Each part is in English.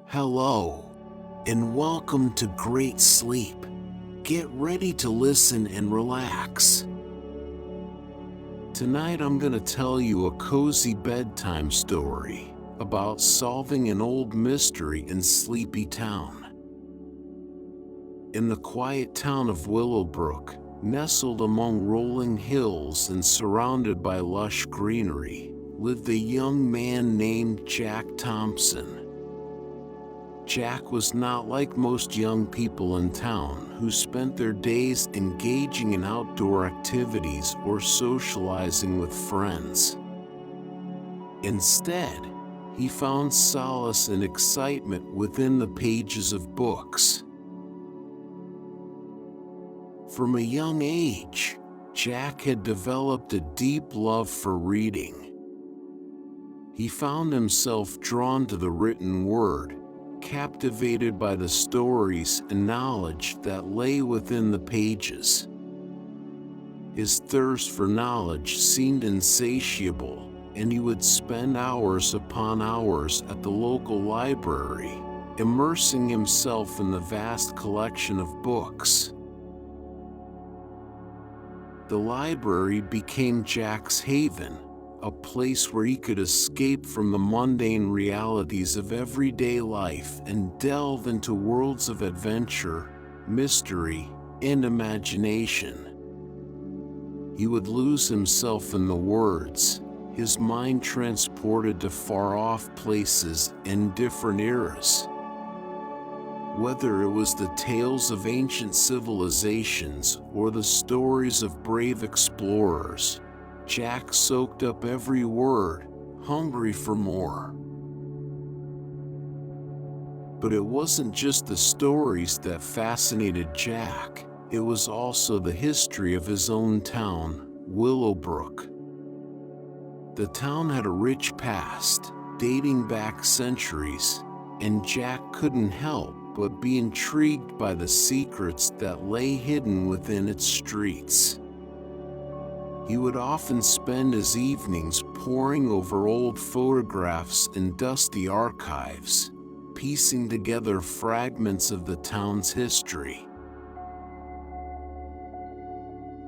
Hello, and welcome to Great Sleep. Get ready to listen and relax. Tonight I'm going to tell you a cozy bedtime story about solving an old mystery in Sleepy Town. In the quiet town of Willowbrook, nestled among rolling hills and surrounded by lush greenery, lived a young man named Jack Thompson. Jack was not like most young people in town who spent their days engaging in outdoor activities or socializing with friends. Instead, he found solace and excitement within the pages of books. From a young age, Jack had developed a deep love for reading. He found himself drawn to the written word, captivated by the stories and knowledge that lay within the pages. His thirst for knowledge seemed insatiable, and he would spend hours upon hours at the local library, immersing himself in the vast collection of books. The library became Jack's haven, a place where he could escape from the mundane realities of everyday life and delve into worlds of adventure, mystery, and imagination. He would lose himself in the words, his mind transported to far-off places and different eras. Whether it was the tales of ancient civilizations or the stories of brave explorers, Jack soaked up every word, hungry for more. But it wasn't just the stories that fascinated Jack, it was also the history of his own town, Willowbrook. The town had a rich past, dating back centuries, and Jack couldn't help but be intrigued by the secrets that lay hidden within its streets. He would often spend his evenings poring over old photographs and dusty archives, piecing together fragments of the town's history.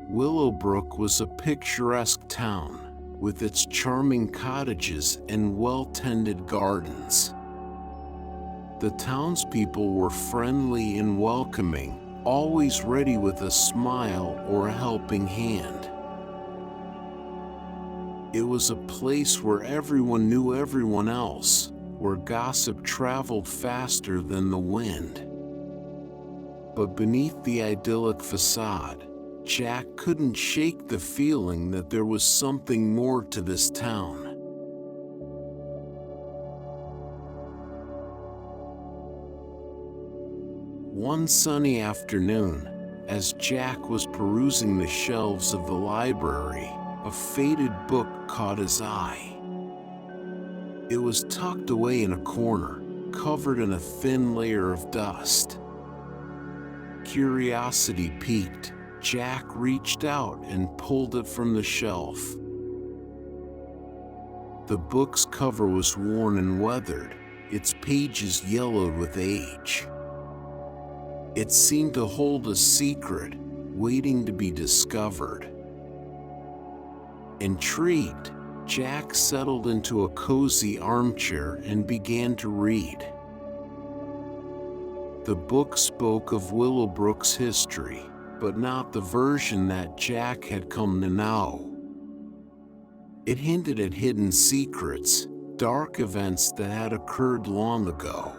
Willowbrook was a picturesque town, with its charming cottages and well-tended gardens. The townspeople were friendly and welcoming, always ready with a smile or a helping hand. It was a place where everyone knew everyone else, where gossip traveled faster than the wind. But beneath the idyllic facade, Jack couldn't shake the feeling that there was something more to this town. One sunny afternoon, as Jack was perusing the shelves of the library, a faded book caught his eye. It was tucked away in a corner, covered in a thin layer of dust. Curiosity piqued, Jack reached out and pulled it from the shelf. The book's cover was worn and weathered, its pages yellowed with age. It seemed to hold a secret, waiting to be discovered. Intrigued, Jack settled into a cozy armchair and began to read. The book spoke of Willowbrook's history, but not the version that Jack had come to know. It hinted at hidden secrets, dark events that had occurred long ago.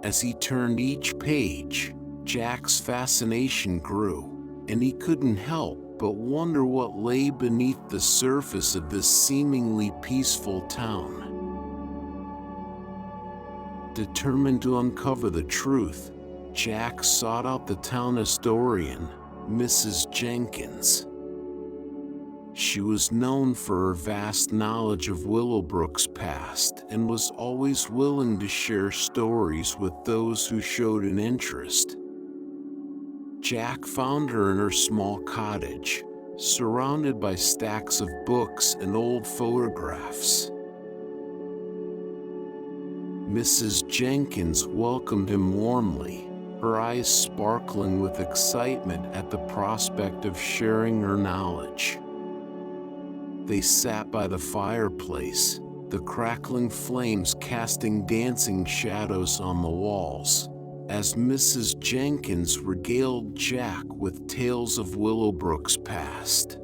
As he turned each page, Jack's fascination grew, and he couldn't help but wonder what lay beneath the surface of this seemingly peaceful town. Determined to uncover the truth, Jack sought out the town historian, Mrs. Jenkins. She was known for her vast knowledge of Willowbrook's past and was always willing to share stories with those who showed an interest. Jack found her in her small cottage, surrounded by stacks of books and old photographs. Mrs. Jenkins welcomed him warmly, her eyes sparkling with excitement at the prospect of sharing her knowledge. They sat by the fireplace, the crackling flames casting dancing shadows on the walls, as Mrs. Jenkins regaled Jack with tales of Willowbrook's past.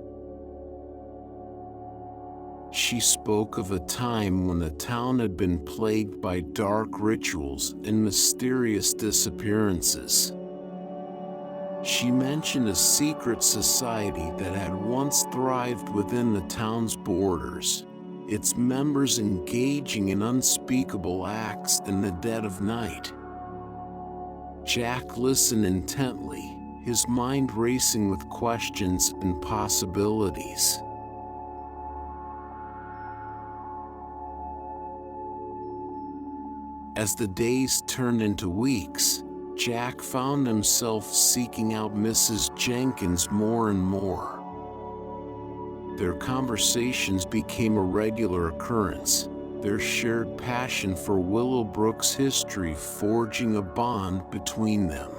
She spoke of a time when the town had been plagued by dark rituals and mysterious disappearances. She mentioned a secret society that had once thrived within the town's borders, its members engaging in unspeakable acts in the dead of night. Jack listened intently, his mind racing with questions and possibilities. As the days turned into weeks, Jack found himself seeking out Mrs. Jenkins more and more. Their conversations became a regular occurrence, their shared passion for Willowbrook's history forging a bond between them.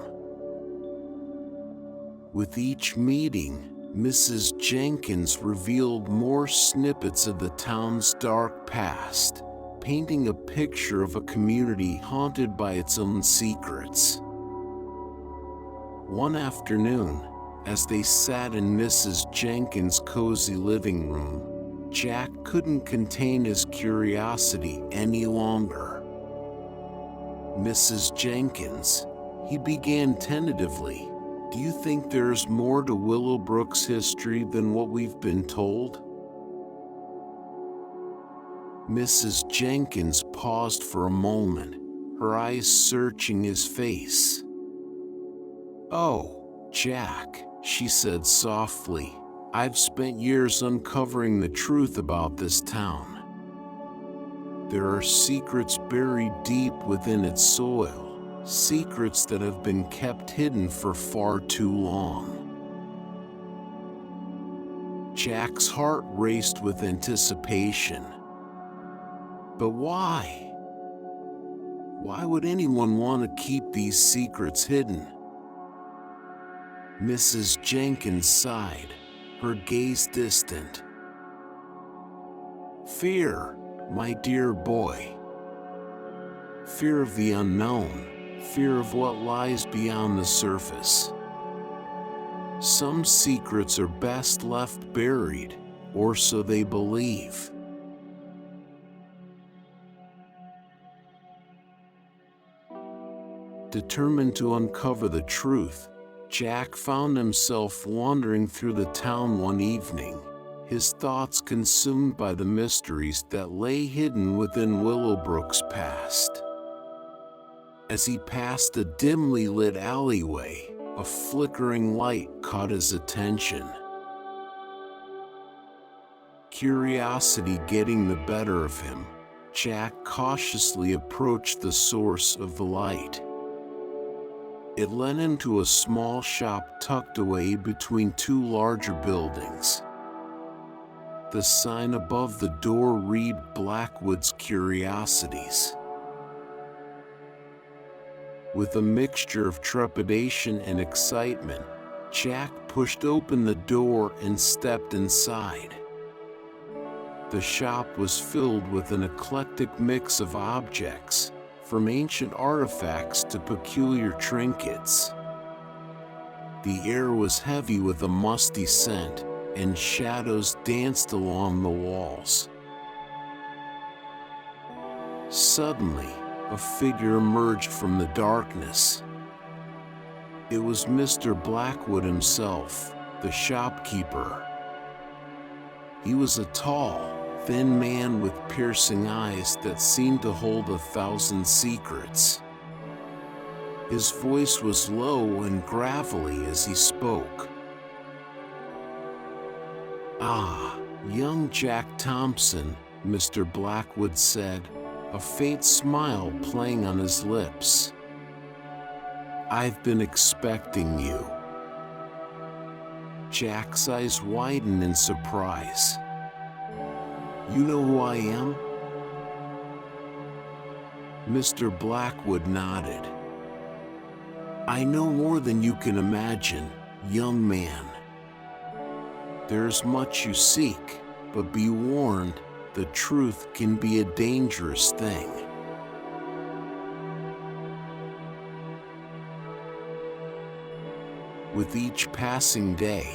With each meeting, Mrs. Jenkins revealed more snippets of the town's dark past, painting a picture of a community haunted by its own secrets. One afternoon, as they sat in Mrs. Jenkins' cozy living room, Jack couldn't contain his curiosity any longer. "Mrs. Jenkins," he began tentatively, "do you think there's more to Willowbrook's history than what we've been told?" Mrs. Jenkins paused for a moment, her eyes searching his face. "Oh, Jack," she said softly, "I've spent years uncovering the truth about this town. There are secrets buried deep within its soil, secrets that have been kept hidden for far too long." Jack's heart raced with anticipation. But why? Why would anyone want to keep these secrets hidden? Mrs. Jenkins sighed, her gaze distant. "Fear, my dear boy. Fear of the unknown, fear of what lies beyond the surface. Some secrets are best left buried, or so they believe." Determined to uncover the truth, Jack found himself wandering through the town one evening, his thoughts consumed by the mysteries that lay hidden within Willowbrook's past. As he passed a dimly lit alleyway, a flickering light caught his attention. Curiosity getting the better of him, Jack cautiously approached the source of the light. It led into a small shop tucked away between two larger buildings. The sign above the door read "Blackwood's Curiosities." With a mixture of trepidation and excitement, Jack pushed open the door and stepped inside. The shop was filled with an eclectic mix of objects, from ancient artifacts to peculiar trinkets. The air was heavy with a musty scent, and shadows danced along the walls. Suddenly, a figure emerged from the darkness. It was Mr. Blackwood himself, the shopkeeper. He was a tall, thin man with piercing eyes that seemed to hold 1,000 secrets. His voice was low and gravelly as he spoke. "Ah, young Jack Thompson," Mr. Blackwood said, a faint smile playing on his lips. "I've been expecting you." Jack's eyes widened in surprise. "You know who I am?" Mr. Blackwood nodded. "I know more than you can imagine, young man. There's much you seek, but be warned, the truth can be a dangerous thing." With each passing day,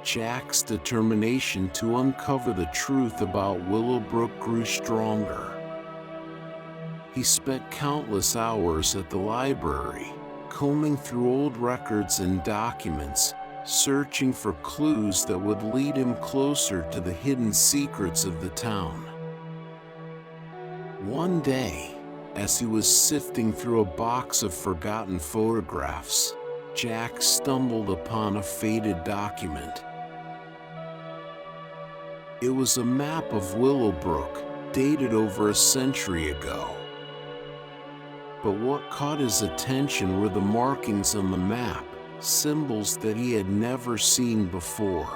Jack's determination to uncover the truth about Willowbrook grew stronger. He spent countless hours at the library, combing through old records and documents, searching for clues that would lead him closer to the hidden secrets of the town. One day, as he was sifting through a box of forgotten photographs, Jack stumbled upon a faded document. It was a map of Willowbrook, dated over a century ago. But what caught his attention were the markings on the map, symbols that he had never seen before.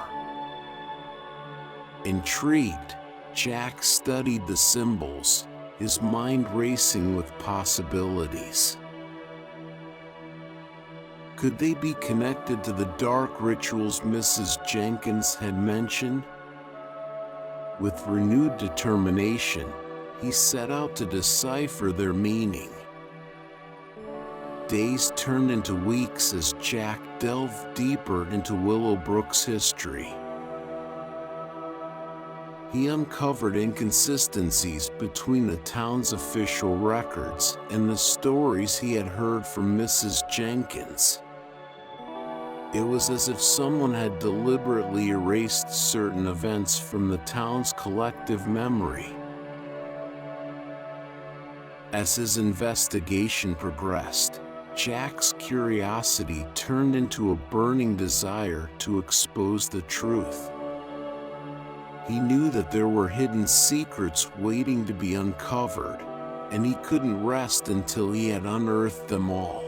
Intrigued, Jack studied the symbols, his mind racing with possibilities. Could they be connected to the dark rituals Mrs. Jenkins had mentioned? With renewed determination, he set out to decipher their meaning. Days turned into weeks as Jack delved deeper into Willowbrook's history. He uncovered inconsistencies between the town's official records and the stories he had heard from Mrs. Jenkins. It was as if someone had deliberately erased certain events from the town's collective memory. As his investigation progressed, Jack's curiosity turned into a burning desire to expose the truth. He knew that there were hidden secrets waiting to be uncovered, and he couldn't rest until he had unearthed them all.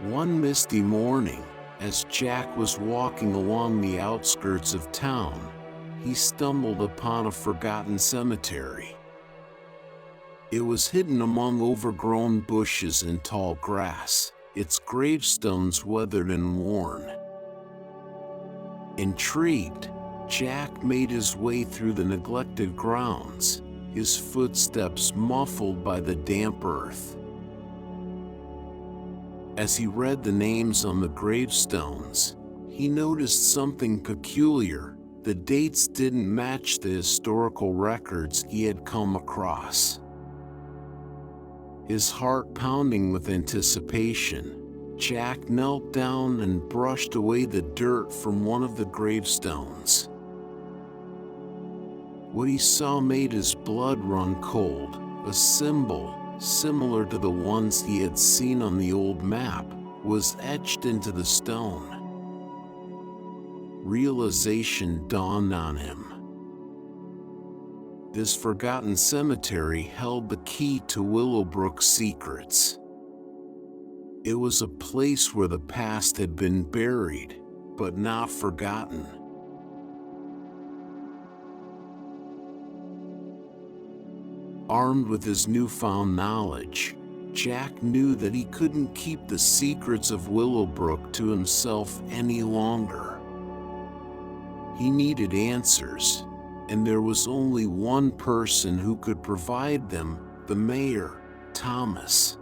One misty morning, as Jack was walking along the outskirts of town, he stumbled upon a forgotten cemetery. It was hidden among overgrown bushes and tall grass, its gravestones weathered and worn. Intrigued, Jack made his way through the neglected grounds, his footsteps muffled by the damp earth. As he read the names on the gravestones, he noticed something peculiar. The dates didn't match the historical records he had come across. His heart pounding with anticipation, Jack knelt down and brushed away the dirt from one of the gravestones. What he saw made his blood run cold. A symbol, similar to the ones he had seen on the old map, was etched into the stone. Realization dawned on him. This forgotten cemetery held the key to Willowbrook's secrets. It was a place where the past had been buried, but not forgotten. Armed with his newfound knowledge, Jack knew that he couldn't keep the secrets of Willowbrook to himself any longer. He needed answers, and there was only one person who could provide them: the mayor, Thomas.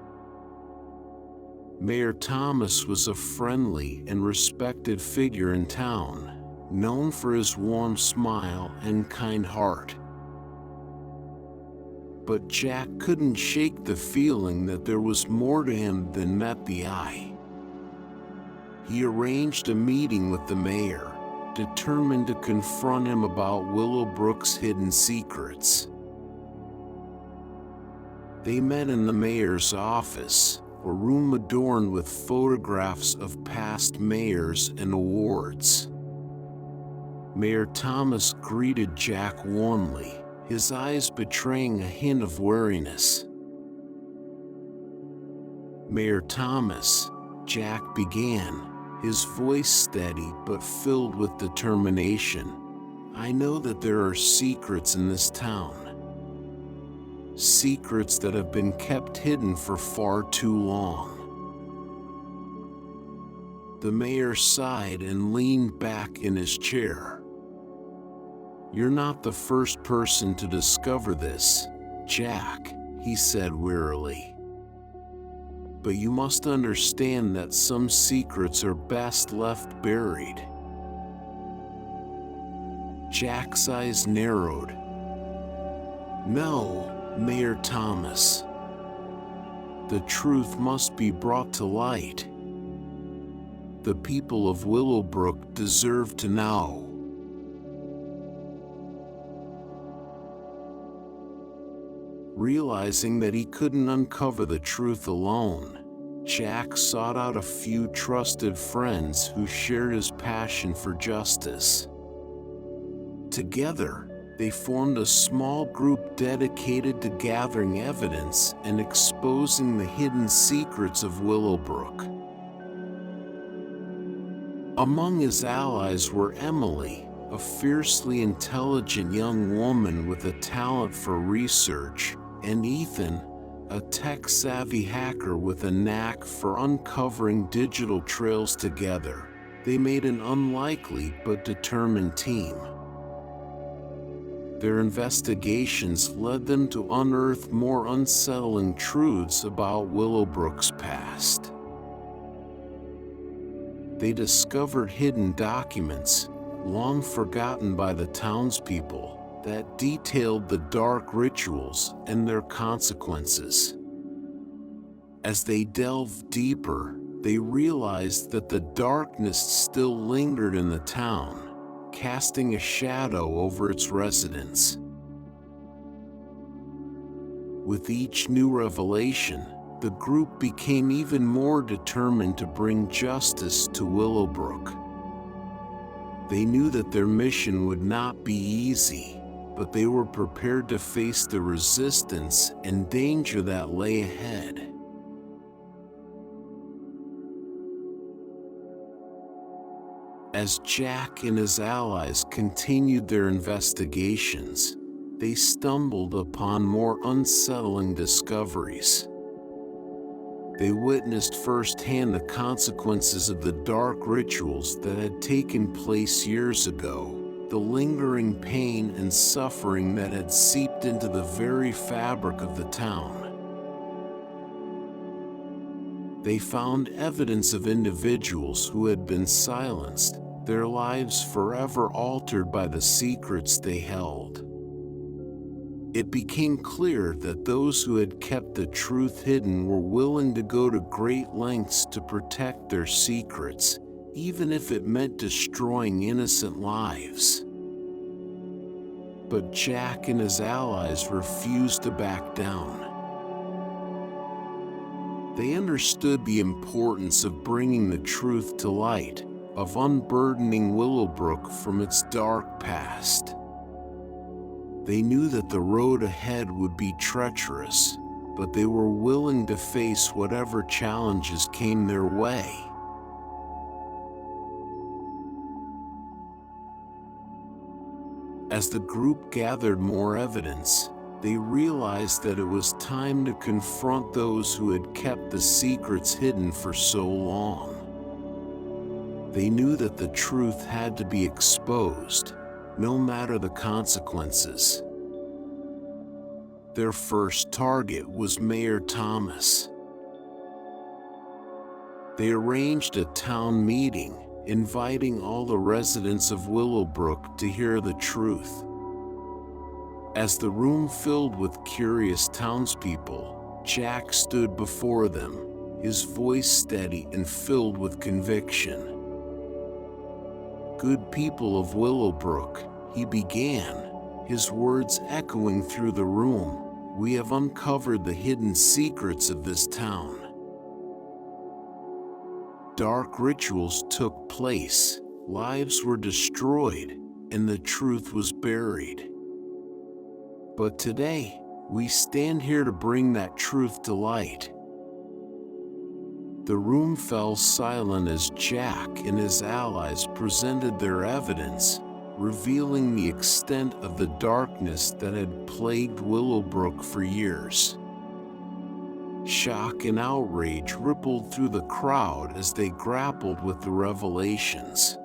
Mayor Thomas was a friendly and respected figure in town, known for his warm smile and kind heart. But Jack couldn't shake the feeling that there was more to him than met the eye. He arranged a meeting with the mayor, determined to confront him about Willowbrook's hidden secrets. They met in the mayor's office, a room adorned with photographs of past mayors and awards. Mayor Thomas greeted Jack warmly, his eyes betraying a hint of wariness. "Mayor Thomas," Jack began, his voice steady but filled with determination, I know that there are secrets in this town. Secrets that have been kept hidden for far too long. The mayor sighed and leaned back in his chair. You're not the first person to discover this, Jack, he said wearily. But you must understand that some secrets are best left buried. Jack's eyes narrowed. No, Mayor Thomas. The truth must be brought to light. The people of Willowbrook deserve to know. Realizing that he couldn't uncover the truth alone, Jack sought out a few trusted friends who shared his passion for justice. Together, they formed a small group dedicated to gathering evidence and exposing the hidden secrets of Willowbrook. Among his allies were Emily, a fiercely intelligent young woman with a talent for research, and Ethan, a tech-savvy hacker with a knack for uncovering digital trails. Together, they made an unlikely but determined team. Their investigations led them to unearth more unsettling truths about Willowbrook's past. They discovered hidden documents, long forgotten by the townspeople, that detailed the dark rituals and their consequences. As they delved deeper, they realized that the darkness still lingered in the town, casting a shadow over its residents. With each new revelation, the group became even more determined to bring justice to Willowbrook. They knew that their mission would not be easy, but they were prepared to face the resistance and danger that lay ahead. As Jack and his allies continued their investigations, they stumbled upon more unsettling discoveries. They witnessed firsthand the consequences of the dark rituals that had taken place years ago, the lingering pain and suffering that had seeped into the very fabric of the town. They found evidence of individuals who had been silenced, their lives forever altered by the secrets they held. It became clear that those who had kept the truth hidden were willing to go to great lengths to protect their secrets, even if it meant destroying innocent lives. But Jack and his allies refused to back down. They understood the importance of bringing the truth to light, of unburdening Willowbrook from its dark past. They knew that the road ahead would be treacherous, but they were willing to face whatever challenges came their way. As the group gathered more evidence, they realized that it was time to confront those who had kept the secrets hidden for so long. They knew that the truth had to be exposed, no matter the consequences. Their first target was Mayor Thomas. They arranged a town meeting, inviting all the residents of Willowbrook to hear the truth. As the room filled with curious townspeople, Jack stood before them, his voice steady and filled with conviction. "Good people of Willowbrook," he began, his words echoing through the room, "we have uncovered the hidden secrets of this town. Dark rituals took place, lives were destroyed, and the truth was buried. But today, we stand here to bring that truth to light." The room fell silent as Jack and his allies presented their evidence, revealing the extent of the darkness that had plagued Willowbrook for years. Shock and outrage rippled through the crowd as they grappled with the revelations.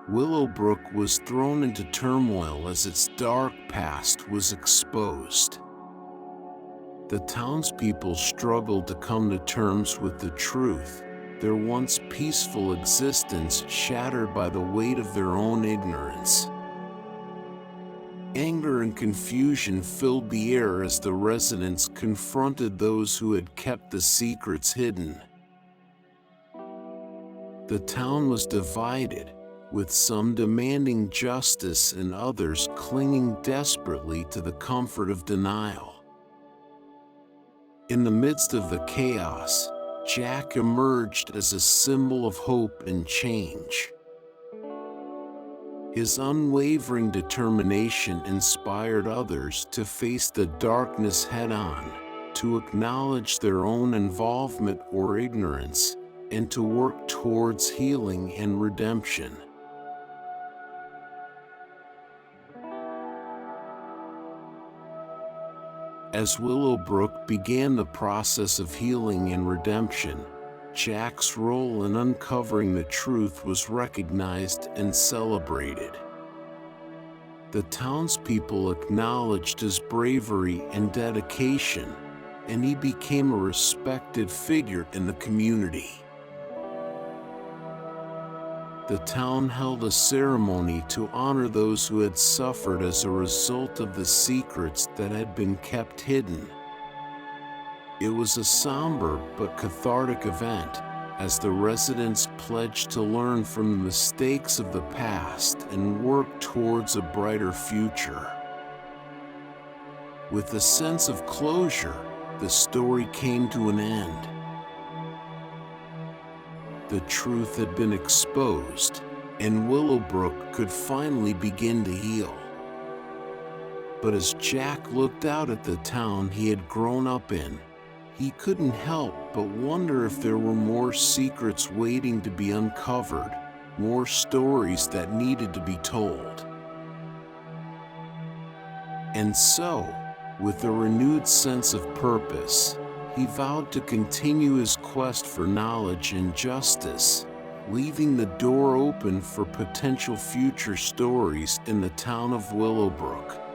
Willowbrook was thrown into turmoil as its dark past was exposed. The townspeople struggled to come to terms with the truth, their once peaceful existence shattered by the weight of their own ignorance. Anger and confusion filled the air as the residents confronted those who had kept the secrets hidden. The town was divided, with some demanding justice and others clinging desperately to the comfort of denial. In the midst of the chaos, Jack emerged as a symbol of hope and change. His unwavering determination inspired others to face the darkness head-on, to acknowledge their own involvement or ignorance, and to work towards healing and redemption. As Willowbrook began the process of healing and redemption, Jack's role in uncovering the truth was recognized and celebrated. The townspeople acknowledged his bravery and dedication, and he became a respected figure in the community. The town held a ceremony to honor those who had suffered as a result of the secrets that had been kept hidden. It was a somber but cathartic event, as the residents pledged to learn from the mistakes of the past and work towards a brighter future. With a sense of closure, the story came to an end. The truth had been exposed, and Willowbrook could finally begin to heal. But as Jack looked out at the town he had grown up in, he couldn't help but wonder if there were more secrets waiting to be uncovered, more stories that needed to be told. And so, with a renewed sense of purpose, he vowed to continue his quest for knowledge and justice, leaving the door open for potential future stories in the town of Willowbrook.